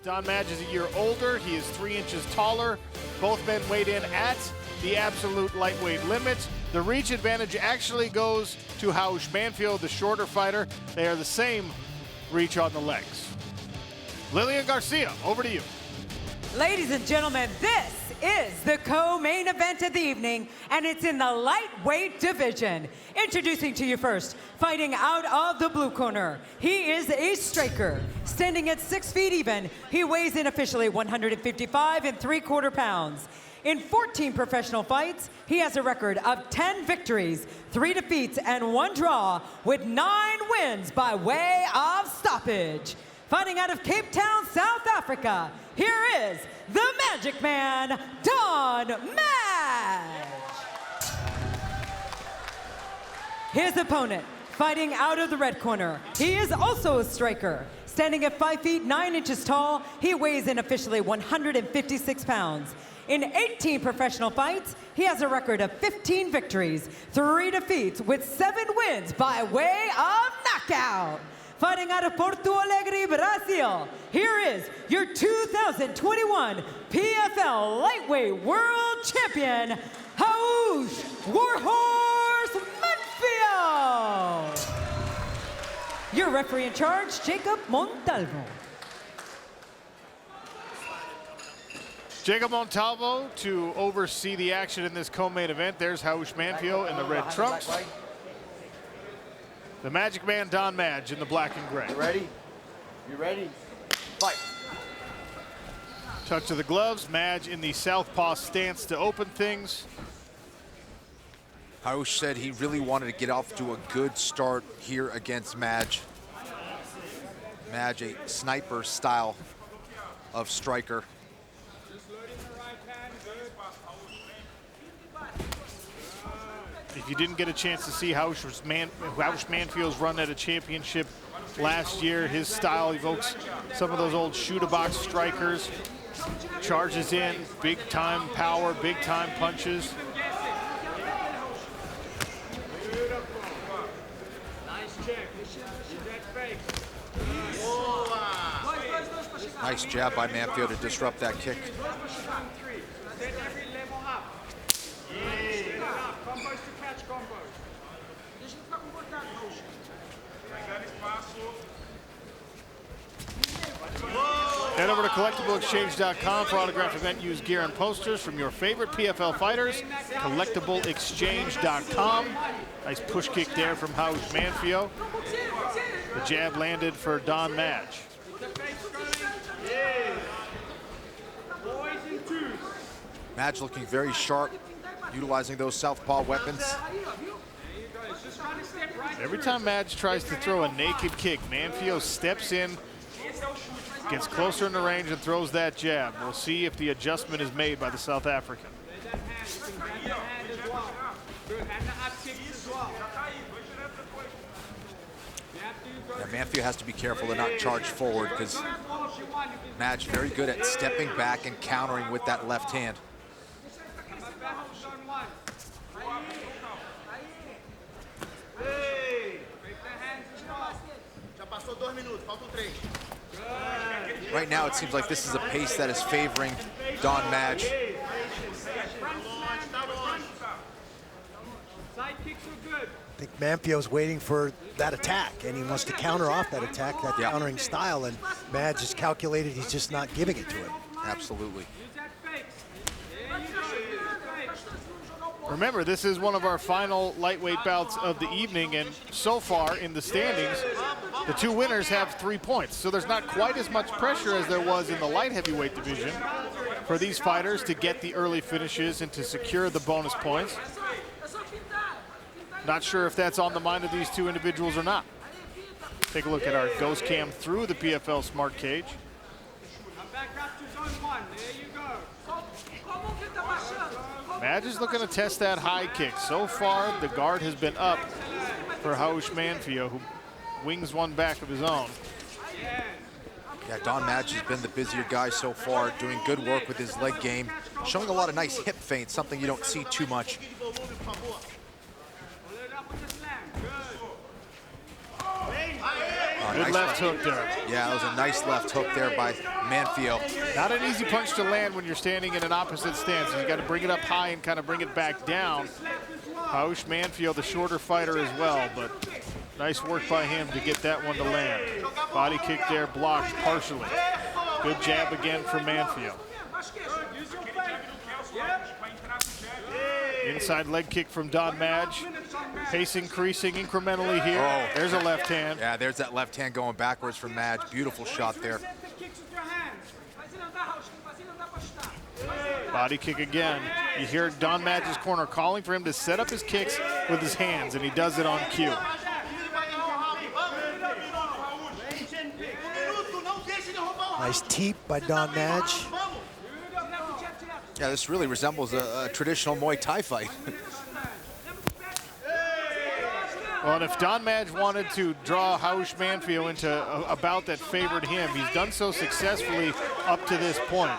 Don Madge is a year older. He is 3 inches taller. Both men weighed in at the absolute lightweight limit. The reach advantage actually goes to Raush Manfio, the shorter fighter. They are the same reach on the legs. Lillian Garcia, over to you. Ladies and gentlemen, this is the co-main event of the evening, and it's in the lightweight division. Introducing to you first, fighting out of the blue corner, he is a striker. Standing at 6 feet even, he weighs in officially 155 3/4 pounds. In 14 professional fights, he has a record of 10 victories, 3 defeats, and 1 draw, with 9 wins by way of stoppage. Fighting out of Cape Town, South Africa, here is the Magic Man, Don Madge. His opponent, fighting out of the red corner, he is also a striker. Standing at 5 feet 9 inches tall, he weighs in officially 156 pounds. In 18 professional fights, he has a record of 15 victories, 3 defeats, with 7 wins by way of knockout. Fighting out of Porto Alegre, Brazil, here is your 2021 PFL Lightweight World Champion, Raush Warhorse Manfio. Your referee in charge, Jacob Montalvo. Jacob Montalvo to oversee the action in this co-main event. There's Raush Manfio in the red trunks. The Magic Man, Don Madge, in the black and gray. You ready? You ready? Fight. Touch of the gloves. Madge in the southpaw stance to open things. Raush said he really wanted to get off to a good start here against Madge. Madge, a sniper style of striker. If you didn't get a chance to see Raush Manfio's run at a championship last year, his style evokes some of those old shoot-a-box strikers. Charges in, big-time power, big-time punches. Nice jab by Manfio to disrupt that kick. Head over to collectibleexchange.com for autographed event used gear and posters from your favorite PFL fighters. Collectibleexchange.com. Nice push kick there from Raush Manfio. The jab landed for Don Madge. Madge looking very sharp, utilizing those southpaw weapons. Every time Madge tries to throw a naked kick, Manfio steps in, gets closer in the range and throws that jab. We'll see if the adjustment is made by the South African. Yeah, Manfio has to be careful to not charge forward because Madge very good at stepping back and countering with that left hand. Right now, it seems like this is a pace that is favoring Don Madge. I think Manfio's waiting for that attack, and he wants to counter off that attack, that countering style, and Madge is calculated, he's just not giving it to him. Absolutely. Remember, this is one of our final lightweight bouts of the evening, and so far in the standings, the 2 winners have 3 points. So there's not quite as much pressure as there was in the light heavyweight division for these fighters to get the early finishes and to secure the bonus points. Not sure if that's on the mind of these 2 individuals or not. Take a look at our ghost cam through the PFL Smart Cage. Madge is looking to test that high kick. So far, the guard has been up for Raush Manfio, who wings one back of his own. Yeah, Don Madge has been the busier guy so far, doing good work with his leg game, showing a lot of nice hip feints, something you don't see too much. Good left hook there. Yeah, that was a nice left hook there by Manfio. Not an easy punch to land when you're standing in an opposite stance. You got to bring it up high and kind of bring it back down. Raush Manfio, the shorter fighter as well, but nice work by him to get that one to land. Body kick there, blocked partially. Good jab again from Manfio. Inside leg kick from Don Madge. Pace increasing incrementally here. Oh. There's a left hand. Yeah, there's that left hand going backwards from Madge. Beautiful shot there. Body kick again. You hear Don Madge's corner calling for him to set up his kicks with his hands, and he does it on cue. Nice teep by Don Madge. Yeah, this really resembles a traditional Muay Thai fight. Well, and if Don Madge wanted to draw Raush Manfio into a bout that favored him, he's done so successfully up to this point.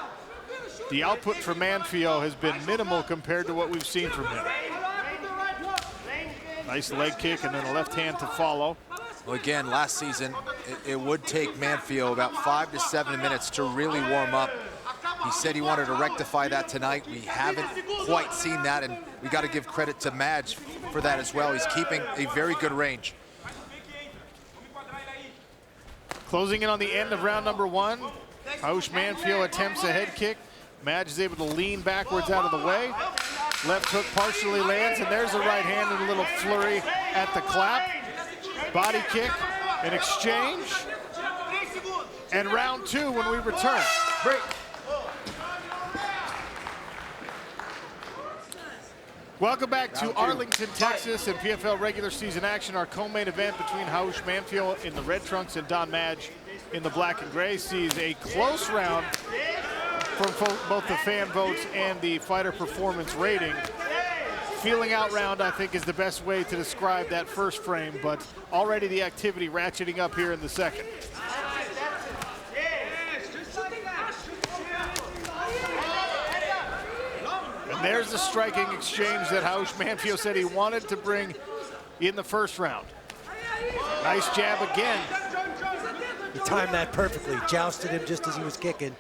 The output for Manfio has been minimal compared to what we've seen from him. Nice leg kick and then a left hand to follow. Well, again, last season, it would take Manfio about 5 to 7 minutes to really warm up. He said he wanted to rectify that tonight. We haven't quite seen that, and we got to give credit to Madge for that as well. He's keeping a very good range. Closing in on the end of round number one. Raush Manfio attempts a head kick. Madge is able to lean backwards out of the way. Left hook partially lands, and there's a right hand and a little flurry at the clap. Body kick, an exchange, and round two when we return. Break. Welcome back to Arlington, Texas, and PFL regular season action. Our co-main event between Raush Manfio in the red trunks and Don Madge in the black and gray sees a close round from both the fan votes and the fighter performance rating. Feeling out round, I think, is the best way to describe that first frame, but already the activity ratcheting up here in the second. And there's the striking exchange that Raush Manfio said he wanted to bring in the first round. Nice jab again. He timed that perfectly, jousted him just as he was kicking.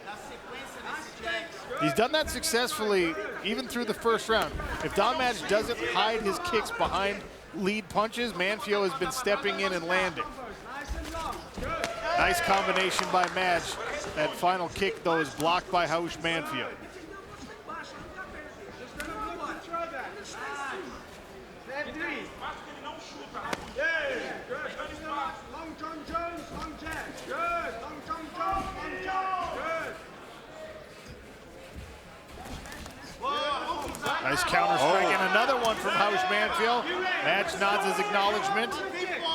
He's done that successfully even through the first round. If Don Madge doesn't hide his kicks behind lead punches, Manfio has been stepping in and landing. Nice combination by Madge. That final kick, though, is blocked by Raush Manfio. Nice counter strike and another one from Raush Manfio. Madge nods his acknowledgement.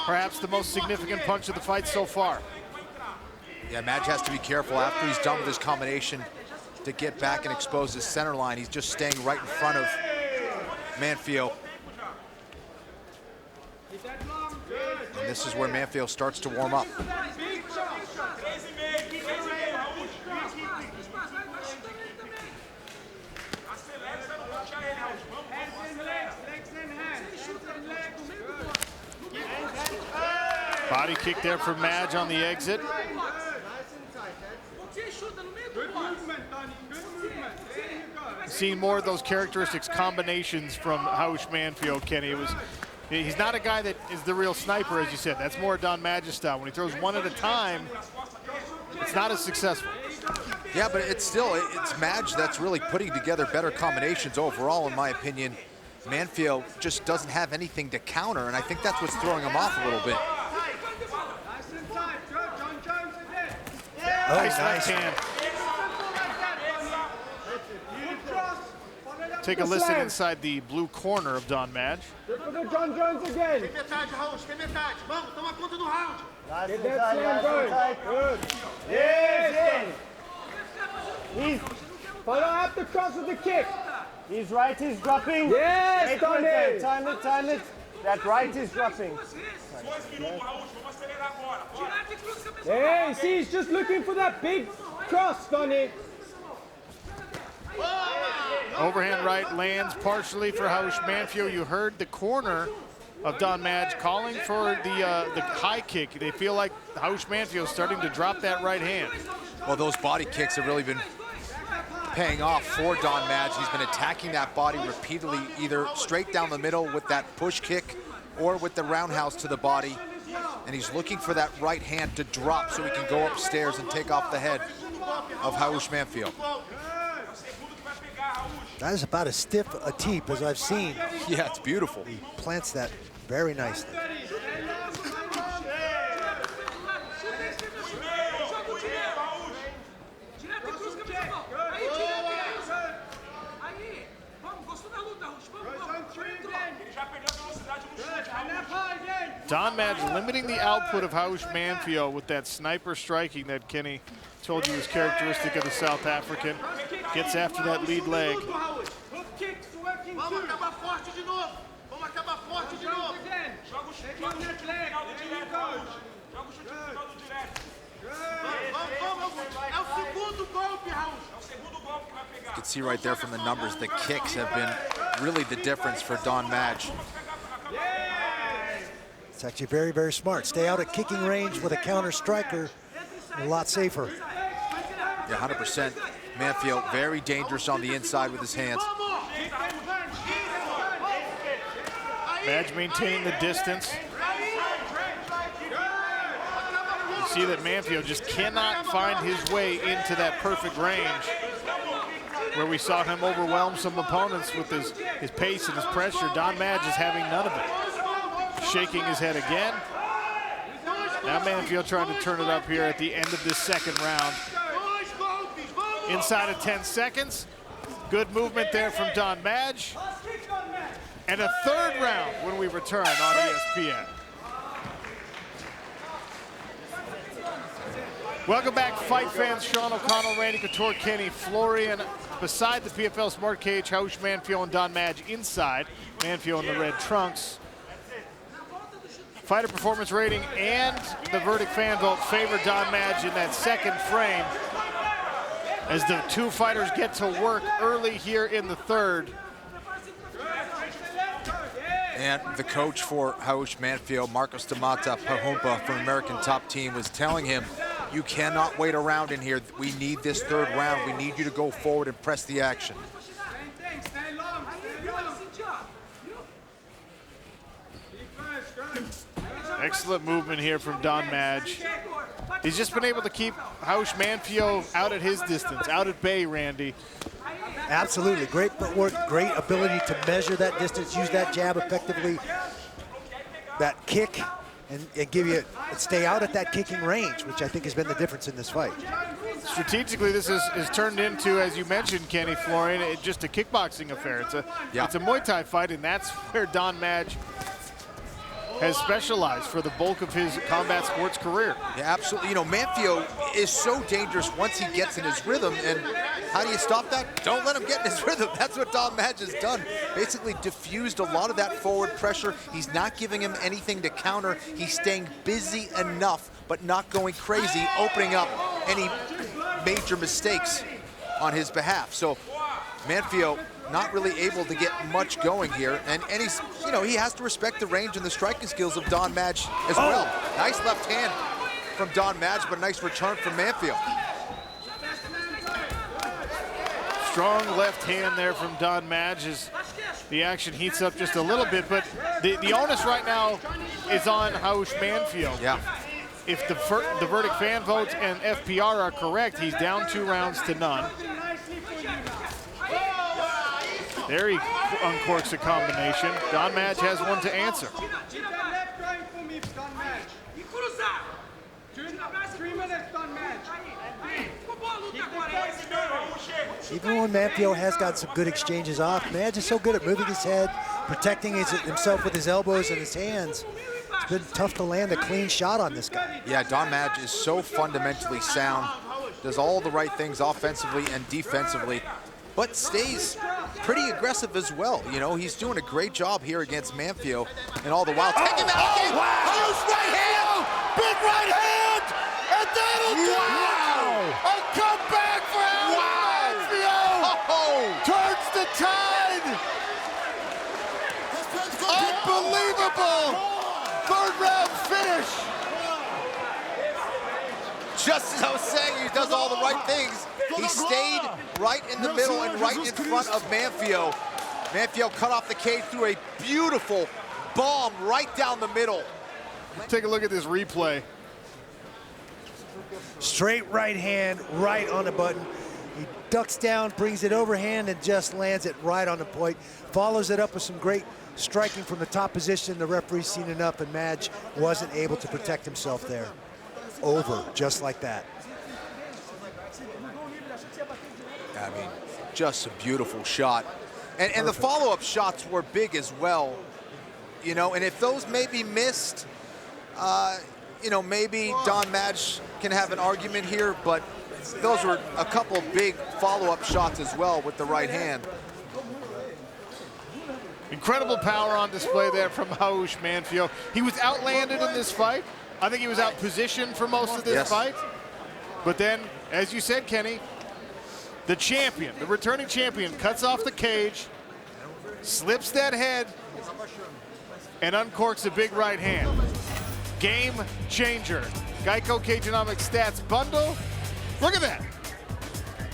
Perhaps the most significant punch of the fight so far. Yeah, Madge has to be careful after he's done with his combination to get back and expose his center line. He's just staying right in front of Manfio. And this is where Manfio starts to warm up. Body kick there from Madge on the exit. Seeing more of those characteristics, combinations from Raush Manfio, Kenny. He's not a guy that is the real sniper, as you said. That's more Don Madge's style. When he throws one at a time, it's not as successful. Yeah, but it's Madge that's really putting together better combinations overall, in my opinion. Manfio just doesn't have anything to counter, and I think that's what's throwing him off a little bit. Oh, nice nice. hand. Take a listen inside the blue corner of Don Madge. For the John Jones again. Get that slam going. Good. Yes. He's follow up the cross with the kick. He's right, he's dropping. Yes, time it. That right is dropping. Hey, see, he's just looking for that big cross, Donny. Overhand right lands partially for Raush Manfio. You heard the corner of Don Madge calling for the high kick. They feel like Raush Manfio is starting to drop that right hand. Well, those body kicks have really been paying off for Don Madge. He's been attacking that body repeatedly, either straight down the middle with that push kick or with the roundhouse to the body. And he's looking for that right hand to drop so he can go upstairs and take off the head of Raush Manfio. That is about as stiff a teep as I've seen. Yeah, it's beautiful. He plants that very nicely. Don Madge limiting the output of Raush Manfio with that sniper striking that Kenny told you was characteristic of the South African. Gets after that lead leg. You can see right there from the numbers, the kicks have been really the difference for Don Madge. It's actually very, very smart. Stay out at kicking range with a counter striker, a lot safer. Yeah, 100%. Manfio very dangerous on the inside with his hands. Madge maintaining the distance. You see that Manfio just cannot find his way into that perfect range where we saw him overwhelm some opponents with his pace and his pressure. Don Madge is having none of it. Shaking his head again. Now Manfio trying to turn it up here at the end of this second round. Inside of 10 seconds. Good movement there from Don Madge. And a third round when we return on ESPN. Welcome back, fight fans. Sean O'Connell, Randy Couture, Kenny Florian. Beside the PFL Smart Cage, Raush Manfio and Don Madge inside. Manfio in the red trunks. Fighter performance rating and the verdict fan vote favor Don Madge in that second frame as the two fighters get to work early here in the third. And the coach for Raush Manfio, Marcos Tamata Pahumpa from American Top Team, was telling him, you cannot wait around in here. We need this third round. We need you to go forward and press the action. Excellent movement here from Don Madge. He's just been able to keep Raush Manfio out at his distance, out at bay, Randy. Absolutely, great footwork, great ability to measure that distance, use that jab effectively, that kick, and give you, stay out at that kicking range, which I think has been the difference in this fight. Strategically, this is turned into, as you mentioned, Kenny Florian, just a kickboxing affair. It's a Muay Thai fight, and that's where Don Madge has specialized for the bulk of his combat sports career. Yeah, absolutely. You know, Manfio is so dangerous once he gets in his rhythm, and how do you stop that? Don't let him get in his rhythm. That's what Don Madge has done. Basically diffused a lot of that forward pressure. He's not giving him anything to counter. He's staying busy enough, but not going crazy, opening up any major mistakes on his behalf. So Manfio not really able to get much going here, and he's, you know, he has to respect the range and the striking skills of Don Madge as well. Nice left hand from Don Madge, but a nice return from Manfio. Strong left hand there from Don Madge as the action heats up just a little bit, but the onus right now is on Raush Manfio. Yeah. If the verdict fan votes and FPR are correct, he's down 2 rounds to none. There he uncorks a combination. Don Madge has one to answer. Even when Manfio has got some good exchanges off, Madge is so good at moving his head, protecting himself with his elbows and his hands. It's been tough to land a clean shot on this guy. Yeah, Don Madge is so fundamentally sound, does all the right things offensively and defensively, but stays pretty aggressive as well. You know, he's doing a great job here against Manfio, and all the while taking that again. Raush right hand! Big right hand! And that'll do it! A comeback for Manfio! Turns the tide! Unbelievable! Third round finish! just as I was saying, he does all the right things. He stayed right in the middle and right in front of Manfio. Manfio cut off the cage through a beautiful bomb right down the middle. Take a look at this replay. Straight right hand, right on the button. He ducks down, brings it overhand, and just lands it right on the point. Follows it up with some great striking from the top position. The referee's seen enough, and Madge wasn't able to protect himself there. Over, just like that. I mean, just a beautiful shot. And the follow-up shots were big as well. You know, and if those may be missed, you know, maybe Don Madge can have an argument here, but those were a couple of big follow-up shots as well with the right hand. Incredible power on display there from Raush Manfio. He was outlanded in this fight. I think he was out-positioned for most of this fight. But then, as you said, Kenny, the champion, the returning champion, cuts off the cage, slips that head, and uncorks a big right hand. Game changer. Geico Cageonomics stats bundle. Look at that.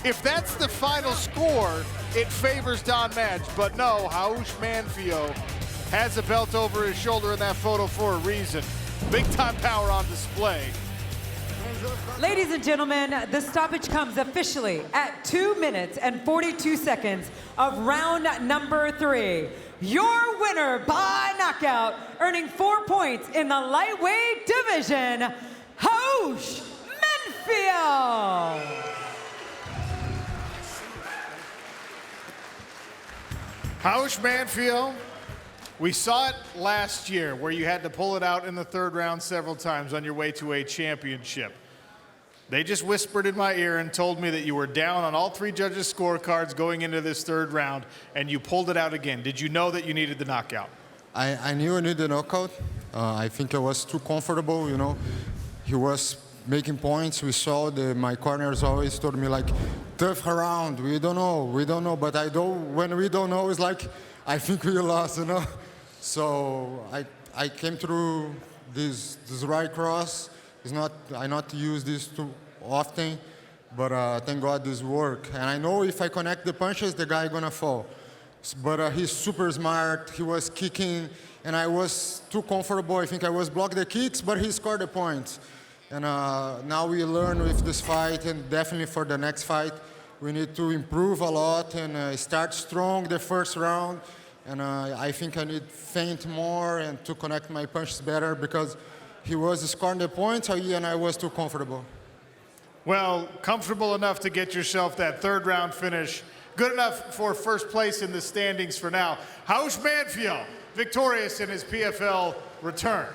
If that's the final score, it favors Don Madge, but no, Raush Manfio has a belt over his shoulder in that photo for a reason. Big time power on display. Ladies and gentlemen, the stoppage comes officially at 2 minutes and 42 seconds of round number 3. Your winner by knockout, earning 4 points in the lightweight division, Raush Manfio. Raush Manfio, we saw it last year where you had to pull it out in the 3rd round several times on your way to a championship. They just whispered in my ear and told me that you were down on all 3 judges' scorecards going into this 3rd round, and you pulled it out again. Did you know that you needed the knockout? I knew I needed the knockout. I think I was too comfortable, you know. He was making points. We saw my corners always told me, like, tough round. We don't know. But when we don't know, it's like, I think we lost, you know. So I came through this right cross. I not use this too often, but thank God this work. And I know if I connect the punches, the guy gonna fall. But he's super smart. He was kicking, and I was too comfortable. I think I was block the kicks, but he scored the points. And now we learn with this fight, and definitely for the next fight, we need to improve a lot and start strong the first round. And I think I need feint more and to connect my punches better because he was scoring the points and I was too comfortable. Well, comfortable enough to get yourself that 3rd round finish. Good enough for 1st place in the standings for now. Raush Manfio, victorious in his PFL return.